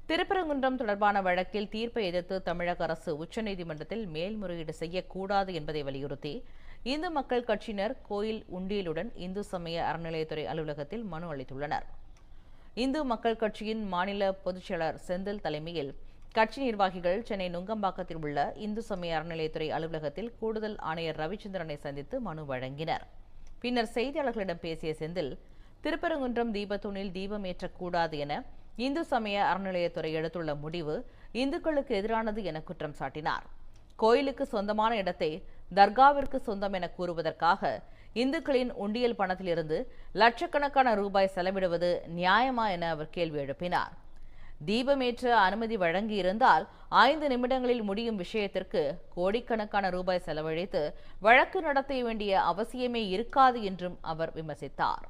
திருப்பரங்குன்றம் தொடர்பான வழக்கில் தீர்ப்பை எதிர்த்து தமிழக அரசு உச்சநீதிமன்றத்தில் மேல்முறையீடு செய்யக்கூடாது என்பதை வலியுறுத்தி இந்து மக்கள் கட்சியினர் கோயில் உண்டியலுடன் இந்து சமய அறநிலையத்துறை அலுவலகத்தில் மனு அளித்துள்ளனர். இந்து மக்கள் கட்சியின் மாநில பொதுச்செயலாளர் செந்தில் தலைமையில் கட்சி நிர்வாகிகள் சென்னை நுங்கம்பாக்கத்தில் உள்ள இந்து சமய அறநிலையத்துறை அலுவலகத்தில் கூடுதல் ஆணையர் ரவிச்சந்திரனை சந்தித்து மனு வழங்கினர். பின்னர் செய்தியாளர்களிடம் பேசிய செந்தில், திருப்பரங்குன்றம் தீபத்தூணில் தீபம் ஏற்றக்கூடாது என இந்து சமய அறநிலையத்துறை எடுத்துள்ள முடிவு இந்துக்களுக்கு எதிரானது என குற்றம் சாட்டினார். கோயிலுக்கு சொந்தமான இடத்தை தர்காவிற்கு சொந்தம் என கூறுவதற்காக இந்துக்களின் உண்டியல் பணத்திலிருந்து லட்சக்கணக்கான ரூபாய் செலவிடுவது நியாயமா என அவர் கேள்வி எழுப்பினார். தீபமேற்ற அனுமதி வழங்கியிருந்தால் 5 நிமிடங்களில் முடியும் விஷயத்திற்கு கோடிக்கணக்கான ரூபாய் செலவழித்து வழக்கு நடத்த வேண்டிய அவசியமே இருக்காது என்றும் அவர் விமர்சித்தார்.